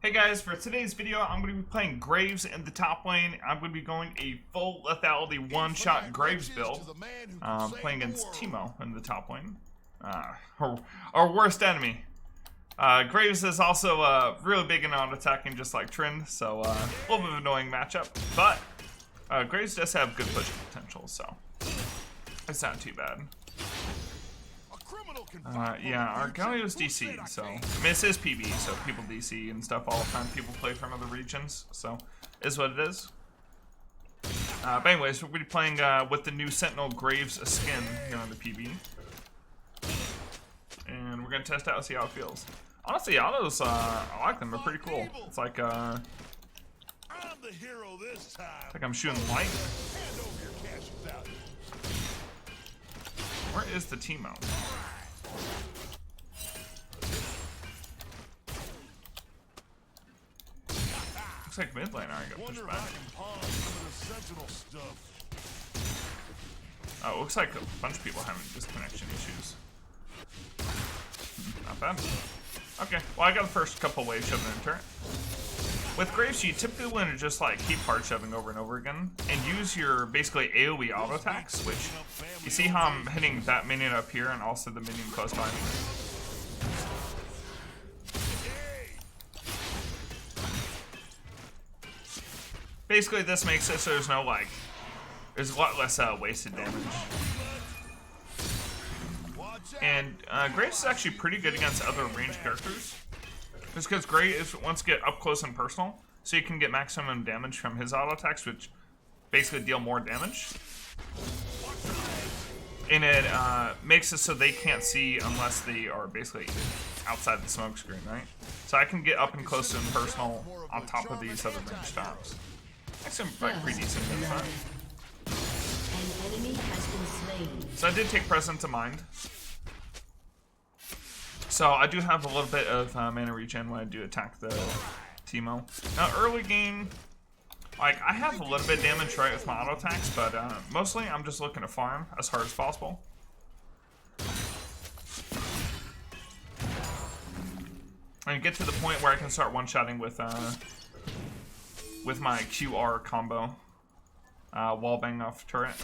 Hey guys, for today's video, I'm going to be playing Graves in the top lane. I'm going to be going a full lethality one-shot Graves build, playing against Teemo in the top lane, our worst enemy. Graves is also really big in auto-attacking, just like Trin, so a little bit of an annoying matchup, but Graves does have good pushing potential, so it's not too bad. Yeah, our Galio's DC, so I mean, it's his PB, so people DC and stuff all the time. People play from other regions, so is what it is. But anyways, we're going to be playing with the new Sentinel Graves skin here on the PB, and we're going to test out and see how it feels. Honestly, autos, I like them. They're pretty cool. It's like I'm the hero this time. It's like I'm shooting light. Where is the Teemo? Looks like mid lane already got pushed back. Oh, it looks like a bunch of people having disconnection issues. Not bad. Okay, well I got the first couple waves shoving into it. With Graves, you typically want to just like keep hard shoving over and over again, and use your basically AoE auto attacks, which you see how I'm hitting that minion up here and also the minion close by me. Basically, this makes it so there's no like, there's a lot less wasted damage. And Graves is actually pretty good against other ranged characters. Just because Graves wants to get up close and personal, so you can get maximum damage from his auto attacks, which basically deal more damage. And it makes it so they can't see unless they are basically outside the smoke screen, right? So I can get up and close and personal on top of these other ranged stops. Actually, I'm like pretty decent in that. An enemy has been slain. So I did take present to mind. So I do have a little bit of mana regen when I do attack the Teemo. Now early game, like I have a little bit of damage right with my auto attacks, but mostly I'm just looking to farm as hard as possible. And get to the point where I can start one-shotting with my QR combo, wall bang off turret.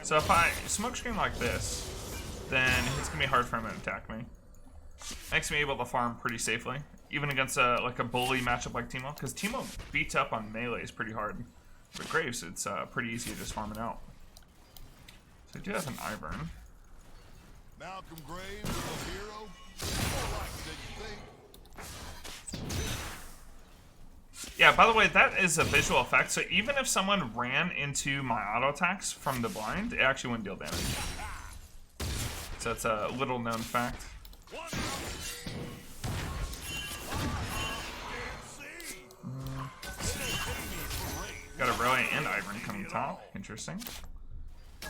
So if I smoke screen like this, then it's gonna be hard for him to attack me. Makes me able to farm pretty safely, even against like a bully matchup like Teemo, because Teemo beats up on melees pretty hard. But Graves, it's pretty easy to just farm it out. So I do have an Ivern. Malcolm Graves, a hero. Yeah, by the way, that is a visual effect, so even if someone ran into my auto attacks from the blind, it actually wouldn't deal damage. So that's a little known fact. Got a Roy and Ivern coming top. Interesting.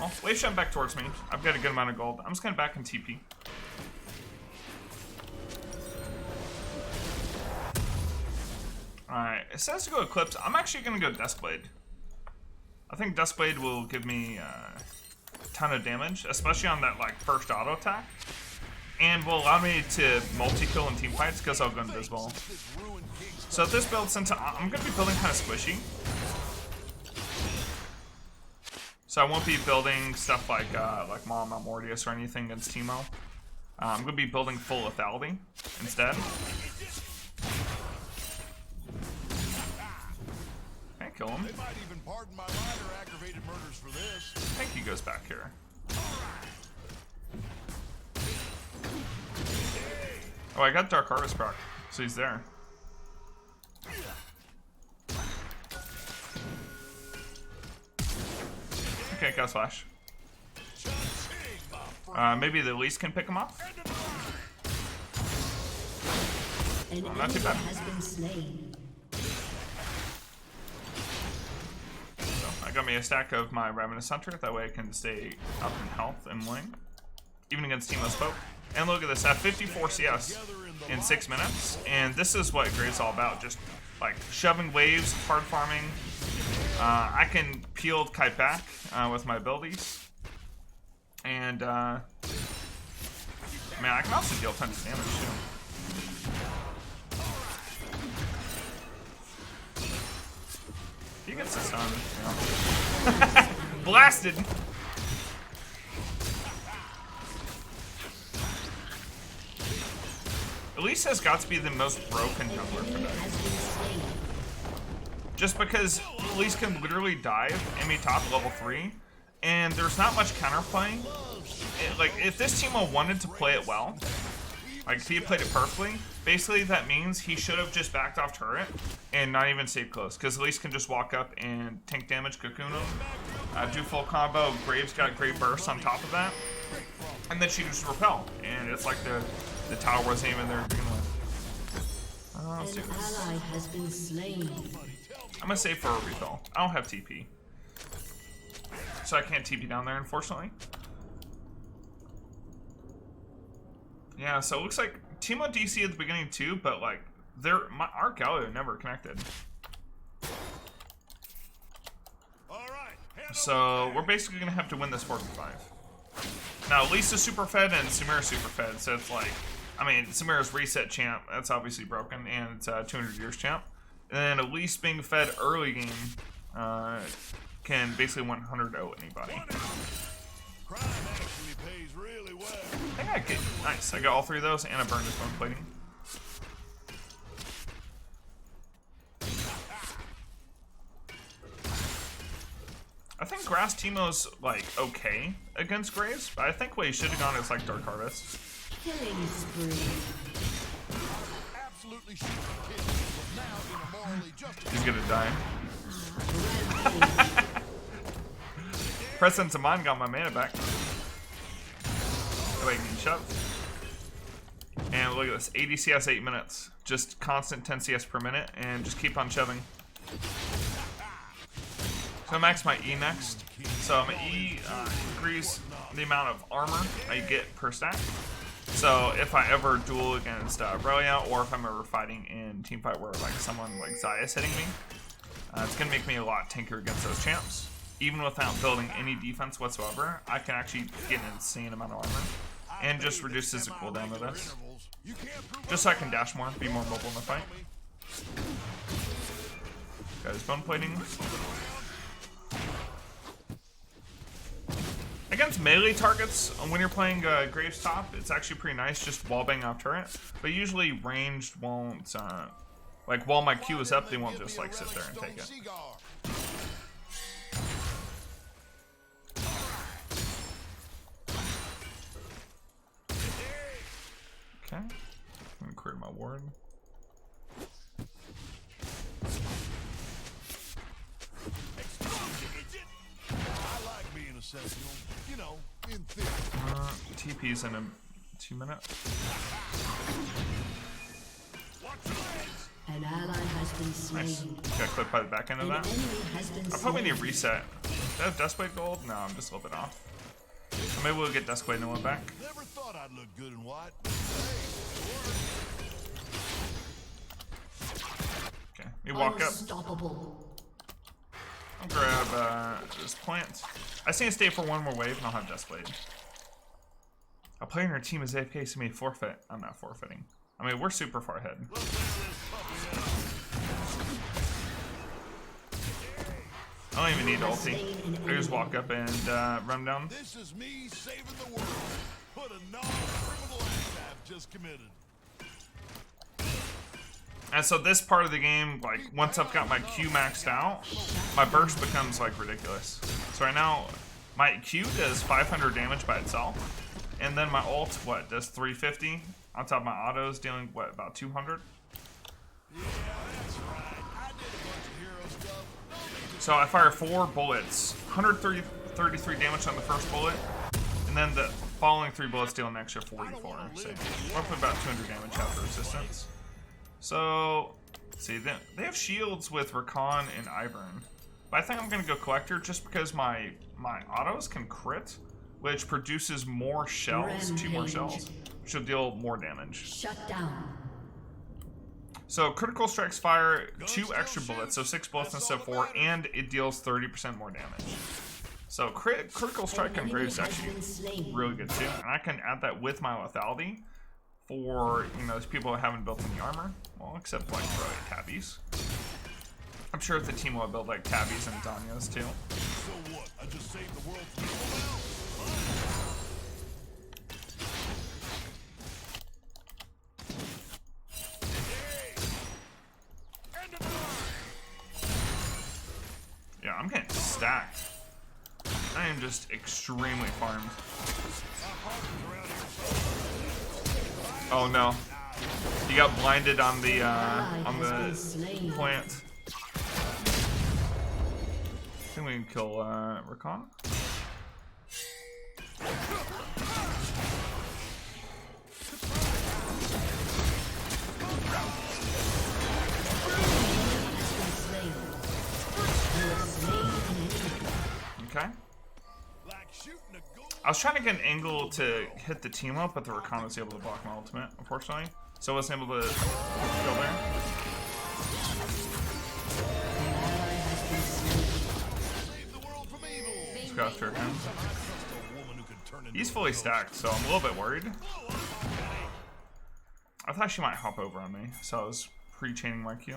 Well, wave shot back towards me. I've got a good amount of gold. I'm just gonna back in TP. Alright, it says to go Eclipse. I'm actually gonna go Duskblade. I think Duskblade will give me a ton of damage, especially on that like first auto attack, and will allow me to multi-kill in team fights because I'll go invisible. So this build, since I'm gonna be building kind of squishy, so I won't be building stuff like Mom Mortius or anything against Teemo. I'm gonna be building full lethality instead. Okay, kill him. I think he goes back here. Oh, I got Dark Harvest proc, so he's there. Okay, got Flash. Maybe the Elise can pick him up. Oh, not too bad. I got me a stack of my Ravenous Hunter, that way I can stay up in health and lane, even against Teemo's Poke. And look at this, I have 54 CS in 6 minutes, and this is what Graves is all about, just like shoving waves, hard farming. I can peel kite back with my abilities, and man, I can also deal tons of damage too. gets this done. Yeah. Blasted! Elise has got to be the most broken jungler for that. Just because Elise can literally dive enemy top level 3, and there's not much counterplaying. Like, if this team wanted to play it well, like if he had played it perfectly, basically that means he should have just backed off turret and not even stayed close, because Elise can just walk up and tank damage, cocoon him, do full combo. Graves got great burst on top of that, and then she just repel, and it's like the tower wasn't even there to begin with. Let's do this. An ally has been slain. I'm gonna save for a refill. I don't have TP, so I can't TP down there, unfortunately. Yeah, so it looks like Teemo DC at the beginning too, but like our Galio never connected. So we're basically gonna have to win this 4v5. Now Lisa's super fed and Samira's super fed, so it's like, I mean, Samira's reset champ, that's obviously broken, and it's 200 years champ. And then Elise being fed early game can basically 100-0 anybody. I think I get, nice, I got all 3 of those, and I burned his bone plating. I think Grass Teemo's like okay against Graves, but I think what he should have gone is like Dark Harvest. Killing spree. He's gonna die. Presence of Mind got my mana back. Wait, getting shoved. And look at this, 80 CS 8 minutes. Just constant 10 CS per minute, and just keep on shoving. So I max my E next. So my E increase the amount of armor I get per stack. So if I ever duel against Aurelia, or if I'm ever fighting in team fight where like someone like Zaya's hitting me, it's gonna make me a lot tankier against those champs. Even without building any defense whatsoever, I can actually get an insane amount of armor, and just reduces the cooldown of this. Just so I can dash more, be more mobile in the fight. Got his bone plating. Against melee targets, when you're playing Graves top, it's actually pretty nice, just wallbang off turret. But usually ranged won't, like while my Q is up, they won't just like sit there and take it. Okay, I'm gonna clear my ward. Sentinel, you know, in theory. TP's in a 2 minutes. An ally has been slain. Nice. Got clipped by the back end of that. I probably need a reset. Do I have Duskblade gold? No, I'm just a little bit off. So maybe we'll get Duskblade and one back. Never thought I'd look good in white. Okay, we walk up. Unstoppable. I'll grab this plant. I just need to stay for one more wave and I'll have Duskblade. A player in our team is AFK, so may forfeit. I'm not forfeiting. I mean, we're super far ahead. I don't even need ulti. I just walk up and run down. This is me saving the world. Put a non-criminal act I've just committed. And so this part of the game, like once I've got my Q maxed out, my burst becomes like ridiculous. So right now, my Q does 500 damage by itself, and then my ult, what, does 350? On top of my autos, dealing, what, about 200? Yeah, that's right. I did a bunch of hero stuff. So I fire 4 bullets, 133 damage on the first bullet, and then the following 3 bullets deal an extra 44. So roughly about 200 damage after resistance. So, let's see, they have shields with Rakan and Ivern. But I think I'm going to go Collector just because my autos can crit, which produces more shells, 2 more shells, which will deal more damage. Shut down. So critical strikes fire 2 extra bullets, so 6 bullets instead of 4, and it deals 30% more damage. So critical strike on Graves is actually really good too, and I can add that with my lethality for, you know, those people that haven't built any armor. Well, except like probably tabbies. I'm sure if the team will build like Tabbies and Danyas too. So what? I just saved the world from evil now? Yeah, I'm getting stacked. I am just extremely farmed. Oh no. He got blinded on the plant. I think we can kill Rakan. Okay. I was trying to get an angle to hit the team up, but the Rakan was able to block my ultimate, unfortunately. So I wasn't able to kill there. Let's go after him. He's fully stacked, so I'm a little bit worried. I thought she might hop over on me, so I was pre-chaining my Q.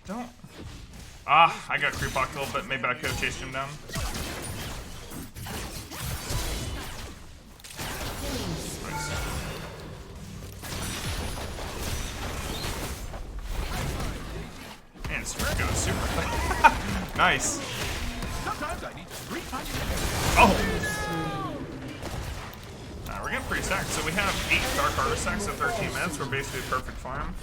Don't. Ah, I got creep blocked a little bit. Maybe I could have chased him down. Nice. Man, Spirit goes super fast. Nice. Oh! We're getting pretty stacked. So we have 8 Dark Artifacts at 13 minutes. We're basically a perfect farm.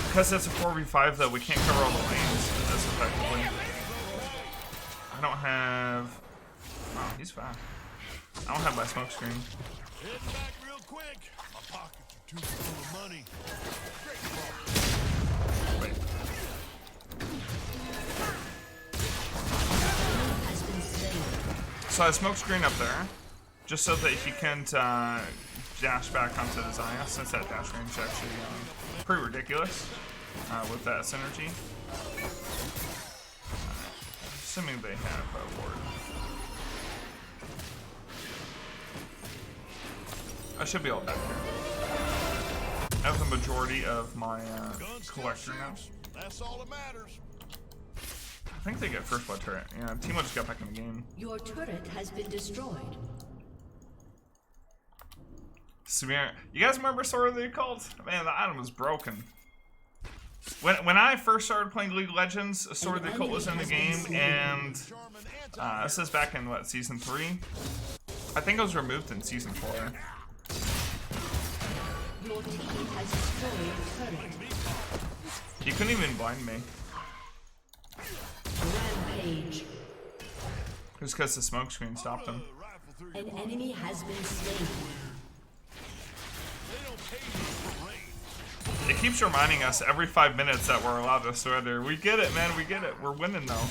Because it's a 4v5 though, we can't cover all the lanes as effectively. I don't have... Oh, he's fast. I don't have my smoke screen. Head back real quick. My pockets are too full of money. Wait. So I have smoke screen up there, just so that he can't dash back onto the Xayah, since that dash range is actually pretty ridiculous with that synergy. Assuming they have a ward. I should be all back here. I have the majority of my collector now. That's all that matters. I think they get first blood turret. Yeah, Timo just got back in the game. Your turret has been destroyed. Samir, you guys remember Sword of the Occult? Man, the item was broken. When I first started playing League of Legends, Sword of the Occult was in the game, and this is back in, what, Season 3? I think it was removed in Season 4. Your team has destroyed a turret. He couldn't even blind me. Rampage. Just because the smoke screen stopped him. An enemy has been slain. It keeps reminding us every 5 minutes that we're allowed to surrender. We get it, man. We get it. We're winning, though.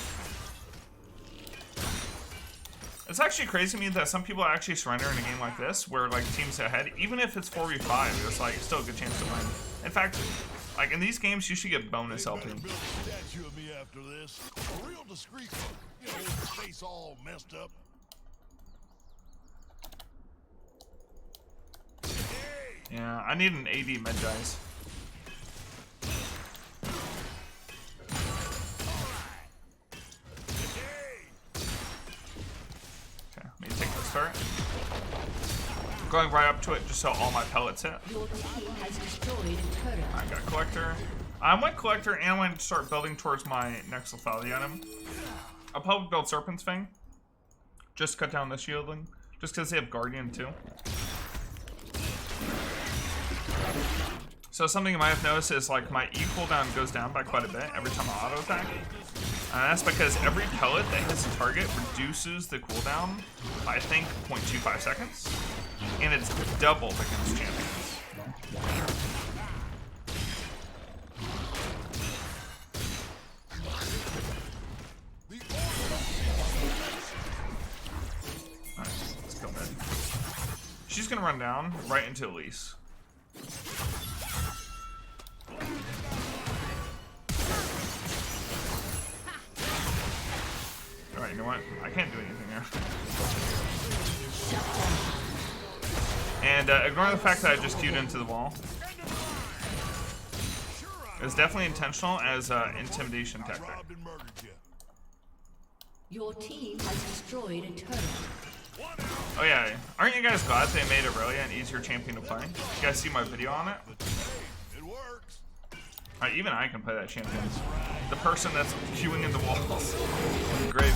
It's actually crazy to me that some people actually surrender in a game like this, where, like, teams ahead. Even if it's 4v5, it's, like, still a good chance to win. In fact, like, in these games, you should get bonus LP. Build a statue of me after this. A real discreet one. You know, with the face all messed up. Yeah, I need an AD mid, guys. Okay, let me take this turret. I'm going right up to it just so all my pellets hit. Your team has destroyed a turret. I got Collector. I went Collector and I went to start building towards my next lethality item. I'll probably build Serpent's Fang. Just cut down the shielding. Just because they have Guardian too. So something you might have noticed is like my E cooldown goes down by quite a bit every time I auto attack. And that's because every pellet that hits the target reduces the cooldown by I think 0.25 seconds. And it's doubled against champions. She's gonna run down right into Elise. Alright, you know what? I can't do anything here. And ignore the fact that I just queued into the wall. It was definitely intentional as intimidation tactic. Your team has destroyed a turret. Oh yeah, aren't you guys glad they made Aurelia an easier champion to play? You guys see my video on it? It works. Alright, even I can play that champion. The person that's queuing into walls. Great.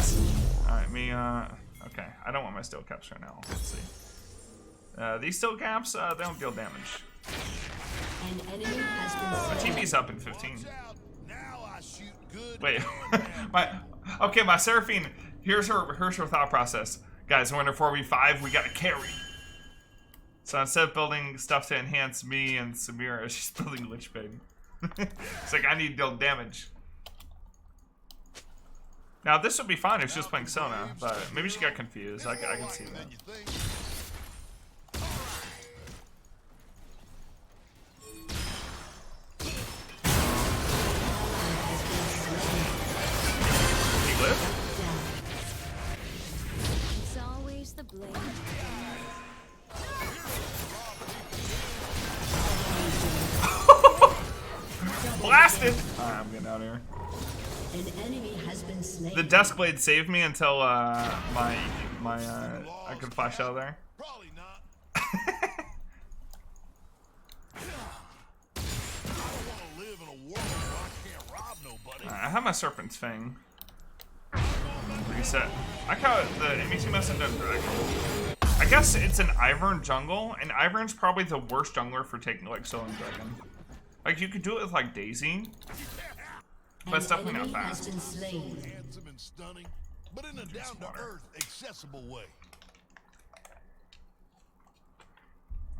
Alright, me, okay. I don't want my steel caps right now. Let's see. These steel caps, they don't deal damage. An enemy has been My slain. TP's up in 15. Now I shoot good. Wait, my Seraphine, here's her thought process. Guys, we're in a 4v5, we gotta carry. So instead of building stuff to enhance me and Samira, she's building Lich Bane. It's like, I need to deal damage. Now this would be fine if she was playing Sona, but maybe she got confused. I can see that. He lived? It's always the blame. Blasted! Alright, I'm getting out of here. An enemy has been slain. The desk blade saved me until I could flash out of there. Probably not. I don't want to live in a world where I can't rob nobody. I have my Serpent's Fang. Reset. I like how the enemy team hasn't done Dragon. I guess it's an Ivern jungle, and Ivern's probably the worst jungler for taking like Soul Dragon. Like you could do it with like Daisy, but it's definitely not enemy has fast. been slain. Handsome and stunning, but in a down-to-earth, accessible way.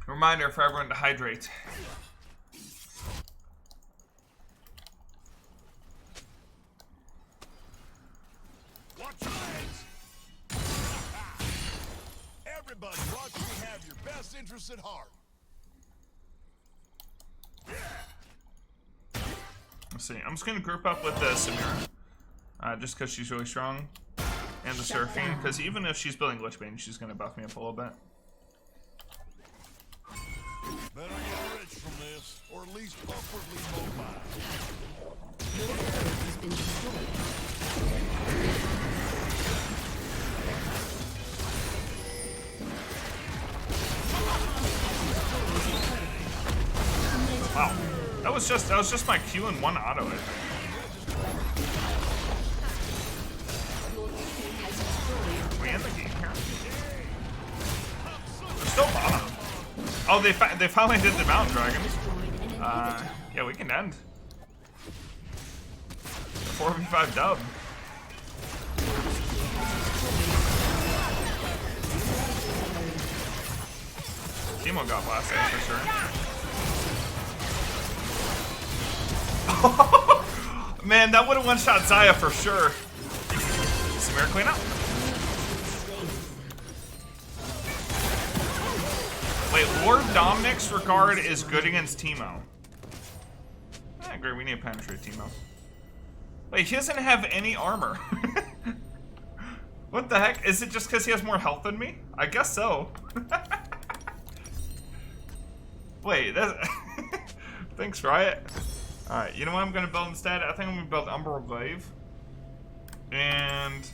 Reminder for everyone to hydrate. Watch your legs. Everybody, watch me have your best interests at heart. Let's see. I'm just gonna group up with Samira, just because she's really strong, and the Seraphine. Because even if she's building Lich Bane, she's gonna buff me up a little bit. Better get rich from this, or at least upwardly mobile. Your turret has been destroyed. Wow, that was just my Q and one auto hit. Your team has destroyed. We end the game here. They're still bottom. Oh, they finally did the Mountain Dragon. Yeah, we can end. 4v5 dub. Timo got blasted for sure. Man, that would have one-shot Zaya for sure. Samir, clean up. Wait, Lord Dominic's regard is good against Timo. I agree, we need to penetrate Timo. Wait, he doesn't have any armor. What the heck? Is it just because he has more health than me? I guess so. Wait, that's... Thanks, Riot. Alright, you know what I'm going to build instead? I think I'm going to build Umbral Glaive. And...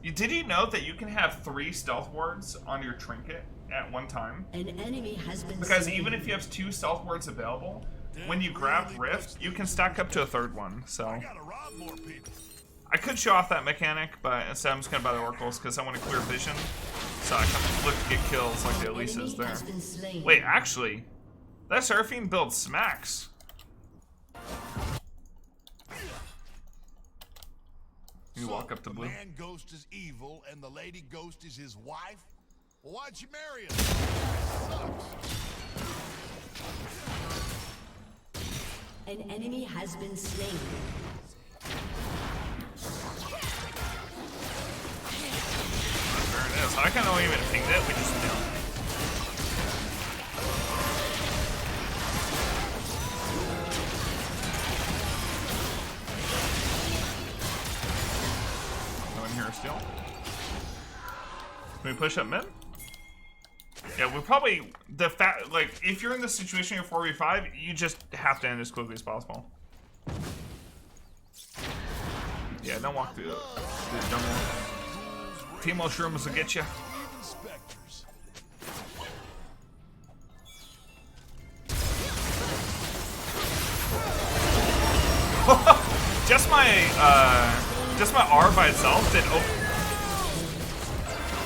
Did you know that you can have 3 stealth wards on your trinket at one time? An enemy has been Because slain. even if you have 2 stealth wards available, when you grab Rift, you can stack up to a 3rd one. So I gotta rob more people. I could show off that mechanic, but instead I'm just gonna buy the oracles because I want to clear vision, so I can look to get kills like the Elise is there. Has been slain. Wait, actually, that Seraphine build smacks. You walk up to the blue. man ghost is evil and the lady ghost is his wife? Well, why'd you marry him? Sucks. An enemy has been slain. There it is. I can't even ping it. We just killed. steal. Can we push up mid? Yeah, we probably like if you're in this situation, you're 4v5, you just have to end as quickly as possible. Yeah, don't walk through the jungle. Teemo shrooms will get you. Just my R by itself did.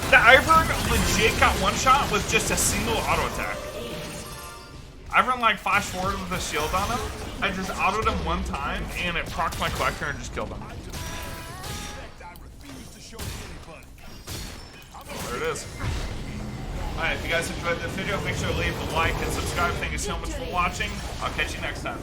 The Ivern legit got one shot with just a single auto attack. Ivern like flashed forward with a shield on him. I just autoed him one time and it procced my collector and just killed him. There it is. Alright, if you guys enjoyed this video, make sure to leave a like and subscribe. Thank you so much for watching. I'll catch you next time.